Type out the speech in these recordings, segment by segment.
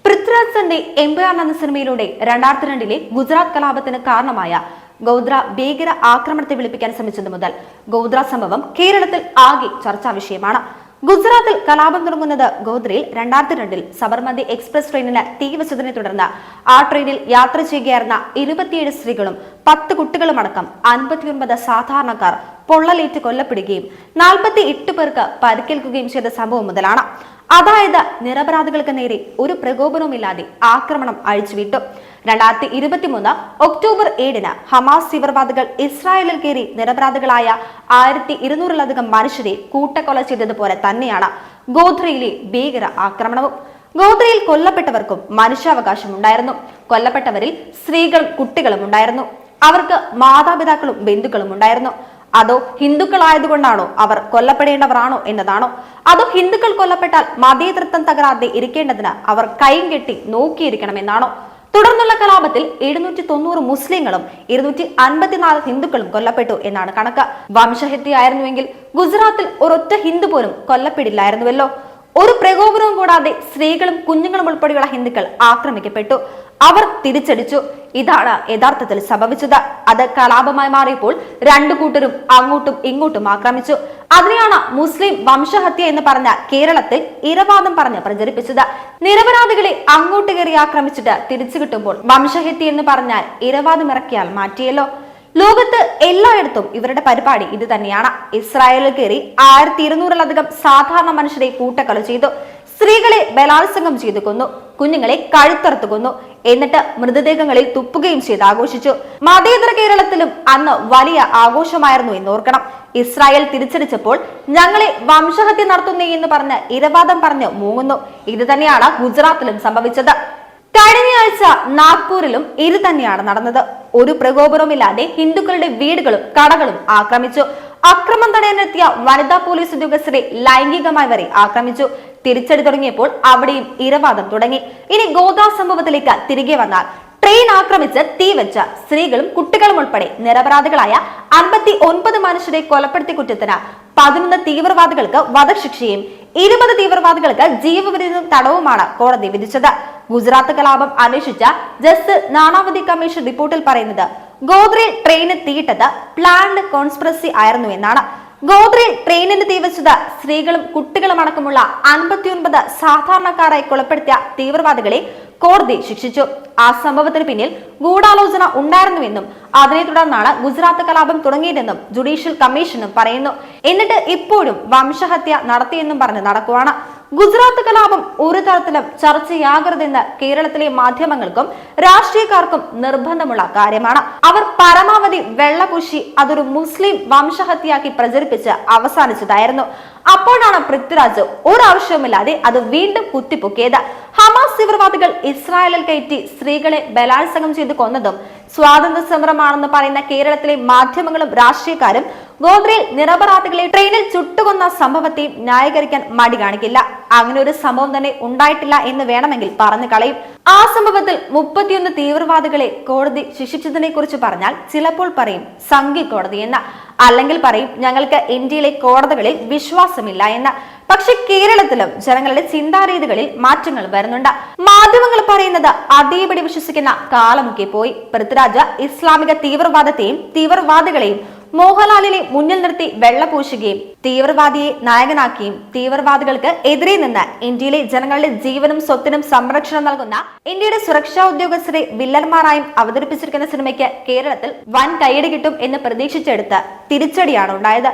Prithviraj Empire എന്ന സിനിമയിലൂടെ 2002 ഗുജറാത്ത് കലാപത്തിന് കാരണമായ ഗോദ്ര ഭീകര ആക്രമണത്തെ വിളിപ്പിക്കാൻ ശ്രമിച്ചത് മുതൽ ഗോദ്ര സംഭവം കേരളത്തിൽ ആകെ ചർച്ചാ വിഷയമാണ്. ഗുജറാത്തിൽ കലാപം തുടങ്ങുന്നത് ഗോദ്രയിൽ 2002 സബർമതി എക്സ്പ്രസ് ട്രെയിനിന് തീവച്ചതിനെ തുടർന്ന് ആ ട്രെയിനിൽ യാത്ര ചെയ്യുകയായിരുന്ന 27 സ്ത്രീകളും 10 കുട്ടികളുമടക്കം 59 സാധാരണക്കാർ പൊള്ളലേറ്റ് കൊല്ലപ്പെടുകയും 48 പേർക്ക് പരിക്കേൽക്കുകയും ചെയ്ത സംഭവം മുതലാണ്. അതായത് നിരപരാധികൾക്ക് നേരെ ഒരു പ്രകോപനവുമില്ലാതെ ആക്രമണം അഴിച്ചുവിട്ടു. 2023 ഒക്ടോബർ 7 ഹമാസ് തീവ്രവാദികൾ ഇസ്രായേലിൽ കയറി നിരപരാധികളായ 1200-ലധികം മനുഷ്യരെ കൂട്ടക്കൊല ചെയ്തതുപോലെ തന്നെയാണ് ഗോദ്രയിലെ ഭീകര ആക്രമണവും. ഗോദ്രയിൽ കൊല്ലപ്പെട്ടവർക്കും മനുഷ്യാവകാശം ഉണ്ടായിരുന്നു. കൊല്ലപ്പെട്ടവരിൽ സ്ത്രീകളും കുട്ടികളും ഉണ്ടായിരുന്നു. അവർക്ക് മാതാപിതാക്കളും ബന്ധുക്കളും ഉണ്ടായിരുന്നു. അതോ ഹിന്ദുക്കളായതുകൊണ്ടാണോ അവർ കൊല്ലപ്പെടേണ്ടവരാണോ എന്നതാണോ? അതോ ഹിന്ദുക്കൾ കൊല്ലപ്പെട്ടാൽ മതേതരത്വം തകരാതെ ഇരിക്കേണ്ടതിന് അവർ കൈയും കെട്ടി നോക്കിയിരിക്കണമെന്നാണോ? തുടർന്നുള്ള കലാപത്തിൽ 790 മുസ്ലിങ്ങളും 254 ഹിന്ദുക്കളും കൊല്ലപ്പെട്ടു എന്നാണ് കണക്ക്. വംശഹത്യയായിരുന്നുവെങ്കിൽ ഗുജറാത്തിൽ ഒരൊറ്റ ഹിന്ദു പോലും കൊല്ലപ്പെടില്ലായിരുന്നുവല്ലോ. ഒരു പ്രകോപനവും കൂടാതെ സ്ത്രീകളും കുഞ്ഞുങ്ങളും ഉൾപ്പെടെയുള്ള ഹിന്ദുക്കൾ ആക്രമിക്കപ്പെട്ടു. അവർ തിരിച്ചടിച്ചു. ഇതാണ് യഥാർത്ഥത്തിൽ സംഭവിച്ചത്. അത് കലാപമായി മാറിയപ്പോൾ രണ്ടു കൂട്ടരും അങ്ങോട്ടും ഇങ്ങോട്ടും ആക്രമിച്ചു. അതിനെയാണ് മുസ്ലിം വംശഹത്യ എന്ന് പറഞ്ഞ കേരളത്തിൽ ഇരവാദം പറഞ്ഞ് പ്രചരിപ്പിച്ചത്. നിരപരാധികളെ അങ്ങോട്ട് കയറി ആക്രമിച്ചിട്ട് തിരിച്ചു കിട്ടുമ്പോൾ വംശഹത്യ എന്ന് പറഞ്ഞാൽ ഇരവാദം ഇറക്കിയാൽ മാറ്റിയല്ലോ. ലോകത്ത് എല്ലായിടത്തും ഇവരുടെ പരിപാടി ഇത് തന്നെയാണ്. ഇസ്രായേലിൽ കയറി 1200-ലധികം സാധാരണ മനുഷ്യരെ കൂട്ടക്കൊല ചെയ്തു. സ്ത്രീകളെ ബലാത്സംഗം ചെയ്തു കൊന്നു. കുഞ്ഞുങ്ങളെ കഴുത്തറുത്തു കൊന്നു. എന്നിട്ട് മൃതദേഹങ്ങളിൽ തുപ്പുകയും ചെയ്ത് ആഘോഷിച്ചു. മതേതര കേരളത്തിലും അന്ന് വലിയ ആഘോഷമായിരുന്നു എന്നോർക്കണം. ഇസ്രായേൽ തിരിച്ചടിച്ചപ്പോൾ ഞങ്ങളെ വംശഹത്യ നടത്തുന്നേ എന്ന് പറഞ്ഞ് ഇരവാദം പറഞ്ഞ് മൂങ്ങുന്നു. ഇത് തന്നെയാണ് ഗുജറാത്തിലും സംഭവിച്ചത്. കഴിഞ്ഞയാഴ്ച നാഗ്പൂരിലും ഇത് തന്നെയാണ് നടന്നത്. ഒരു പ്രകോപനവുമില്ലാതെ ഹിന്ദുക്കളുടെ വീടുകളും കടകളും ആക്രമിച്ചു. അക്രമം തടയാനെത്തിയ വനിതാ പോലീസ് ഉദ്യോഗസ്ഥരെ ലൈംഗികമായി വരെ ആക്രമിച്ചു. തിരിച്ചടി തുടങ്ങിയപ്പോൾ അവിടെയും ഇരവാദം തുടങ്ങി. ഇനി ഗോദ്ര സംഭവത്തിലേക്ക് തിരികെ വന്നാൽ ട്രെയിൻ ആക്രമിച്ച് തീവെച്ച സ്ത്രീകളും കുട്ടികളും ഉൾപ്പെടെ നിരപരാധികളായ 59 മനുഷ്യരെ കൊലപ്പെടുത്തിയ കുറ്റത്തിന് 11 തീവ്രവാദികൾക്ക് വധശിക്ഷയും 20 തീവ്രവാദികൾക്ക് ജീവപര്യന്തം തടവുമാണ് കോടതി വിധിച്ചത്. ഗുജറാത്ത് കലാപം അന്വേഷിച്ച ജസ്റ്റിസ് നാനാവതി കമ്മീഷൻ റിപ്പോർട്ടിൽ പറയുന്നത് ഗോദ്രയിൽ ട്രെയിന് തീയിട്ടത് പ്ലാൻഡ് കോൺസ്പിറസി ആയിരുന്നു എന്നാണ്. ഗോദ്രയിൽ ട്രെയിനിന് തീവച്ചത് സ്ത്രീകളും കുട്ടികളും അടക്കമുള്ള 59 സാധാരണക്കാരായി കൊലപ്പെടുത്തിയ തീവ്രവാദികളെ കോടതി ശിക്ഷിച്ചു. ആ സംഭവത്തിന് പിന്നിൽ ഗൂഢാലോചന ഉണ്ടായിരുന്നുവെന്നും അതിനെ തുടർന്നാണ് ഗുജറാത്ത് കലാപം തുടങ്ങിയതെന്നും ജുഡീഷ്യൽ കമ്മീഷനും പറയുന്നു. എന്നിട്ട് ഇപ്പോഴും വംശഹത്യ നടത്തിയെന്നും പറഞ്ഞ് നടക്കുവാണ്. ഗുജറാത്ത് കലാപം ഒരു തരത്തിലും ചർച്ചയാകരുതെന്ന് കേരളത്തിലെ മാധ്യമങ്ങൾക്കും രാഷ്ട്രീയക്കാർക്കും നിർബന്ധമുള്ള കാര്യമാണ്. അവർ പരമാവധി വെള്ളപൂശി അതൊരു മുസ്ലിം വംശഹത്യയാക്കി പ്രചരിപ്പിച്ച് അവസാനിച്ചതായിരുന്നു. അപ്പോഴാണ് പൃഥ്വിരാജ് ഒരാവശ്യവുമില്ലാതെ അത് വീണ്ടും കുത്തിപ്പൊക്കിയത്. ഹമാസ് തീവ്രവാദികൾ ഇസ്രായേലിൽ കയറ്റി സ്ത്രീകളെ ബലാത്സംഗം ചെയ്ത് കൊന്നതും സ്വാതന്ത്ര്യ സമരമാണെന്ന് പറയുന്ന കേരളത്തിലെ മാധ്യമങ്ങളും രാഷ്ട്രീയക്കാരും ഗോദ്രയിൽ നിരപരാധികളെ ട്രെയിനിൽ ചുട്ടുകൊന്ന സംഭവത്തെ ന്യായീകരിക്കാൻ മടി കാണിക്കില്ല. അങ്ങനെ ഒരു സംഭവം തന്നെ ഉണ്ടായിട്ടില്ല എന്ന് വേണമെങ്കിൽ പറഞ്ഞു കളയും. ആ സംഭവത്തിൽ 31 തീവ്രവാദികളെ കോടതി ശിക്ഷിച്ചതിനെ കുറിച്ച് പറഞ്ഞാൽ ചിലപ്പോൾ പറയും സംഘി കോടതി എന്ന്, അല്ലെങ്കിൽ പറയും ഞങ്ങൾക്ക് ഇന്ത്യയിലെ കോടതികളിൽ വിശ്വാസമില്ല എന്ന്. പക്ഷെ കേരളത്തിലും ജനങ്ങളുടെ ചിന്താരീതികളിൽ മാറ്റങ്ങൾ വരുന്നുണ്ട്. മാധ്യമങ്ങൾ പറയുന്നത് അതേപടി വിശ്വസിക്കുന്ന കാലമൊക്കെ പോയി. പൃഥ്വിരാജ് ഇസ്ലാമിക തീവ്രവാദത്തെയും തീവ്രവാദികളെയും മോഹൻലാലിനെ മുന്നിൽ നിർത്തി വെള്ളപൂശുകയും തീവ്രവാദിയെ നായകനാക്കിയും തീവ്രവാദികൾക്ക് എതിരെ നിന്ന് ഇന്ത്യയിലെ ജനങ്ങളുടെ ജീവനും സ്വത്തിനും സംരക്ഷണം നൽകുന്ന ഇന്ത്യയുടെ സുരക്ഷാ ഉദ്യോഗസ്ഥരെ വില്ലന്മാരായും അവതരിപ്പിച്ചിരിക്കുന്ന സിനിമയ്ക്ക് കേരളത്തിൽ വൻ കൈയടി കിട്ടും എന്ന് പ്രതീക്ഷിച്ചെടുത്ത് തിരിച്ചടിയാണ് ഉണ്ടായത്.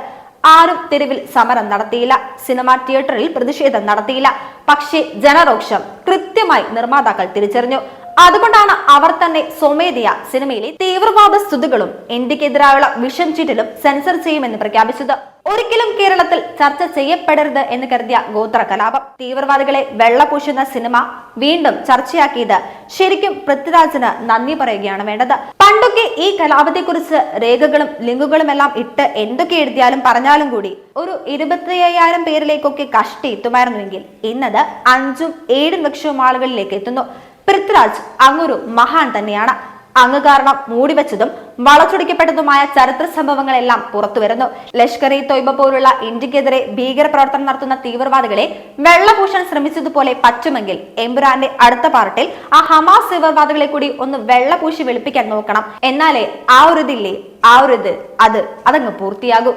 ആരും തെരുവിൽ സമരം നടത്തിയില്ല. സിനിമ തിയേറ്ററിൽ പ്രതിഷേധം നടത്തിയില്ല. പക്ഷേ ജനരോക്ഷം കൃത്യമായി നിർമ്മാതാക്കൾ തിരിച്ചറിഞ്ഞു. അതുകൊണ്ടാണ് അവർ തന്നെ സ്വമേധയാ സിനിമയിലെ തീവ്രവാദ സ്തുതികളും ഇന്ത്യക്കെതിരായുള്ള വിഷം ചീറ്റലും സെൻസർ ചെയ്യുമെന്ന് പ്രഖ്യാപിച്ചത്. ഒരിക്കലും കേരളത്തിൽ ചർച്ച ചെയ്യപ്പെടരുത് എന്ന് കരുതിയ ഗോത്ര കലാപം തീവ്രവാദികളെ വെള്ളപൂശുന്ന സിനിമ വീണ്ടും ചർച്ചയാക്കിയത് ശരിക്കും പൃഥ്വിരാജിന് നന്ദി പറയുകയാണ് വേണ്ടത്. പണ്ടൊക്കെ ഈ കലാപത്തെക്കുറിച്ച് രേഖകളും ലിങ്കുകളും എല്ലാം ഇട്ട് എന്തൊക്കെ എഴുതിയാലും പറഞ്ഞാലും കൂടി ഒരു 25,000 പേരിലേക്കൊക്കെ കഷ്ടി എത്തുമായിരുന്നുവെങ്കിൽ ഇന്നത് 5-7 ലക്ഷം ആളുകളിലേക്ക് എത്തുന്നു. പൃഥ്വിരാജ് അങ്ങൊരു മഹാൻ തന്നെയാണ്. അങ്ങ് കാരണം മൂടിവെച്ചതും വളച്ചൊടിക്കപ്പെട്ടതുമായ ചരിത്ര സംഭവങ്ങളെല്ലാം പുറത്തുവരുന്നു. ലഷ്കർ ഇ തൊയ്ബ പോലുള്ള ഇന്ത്യക്കെതിരെ ഭീകരപ്രവർത്തനം നടത്തുന്ന തീവ്രവാദികളെ വെള്ളപൂശാൻ ശ്രമിച്ചതുപോലെ പറ്റുമെങ്കിൽ എമ്പുരാന്റെ അടുത്ത പാർട്ടിൽ ആ ഹമാസ് തീവ്രവാദികളെ കൂടി ഒന്ന് വെള്ളപൂശി വെളുപ്പിക്കാൻ നോക്കണം. എന്നാലേ ആ ഒരു ഇതില്ലേ, ആ ഒരു ഇത് അതങ്ങ് പൂർത്തിയാകും.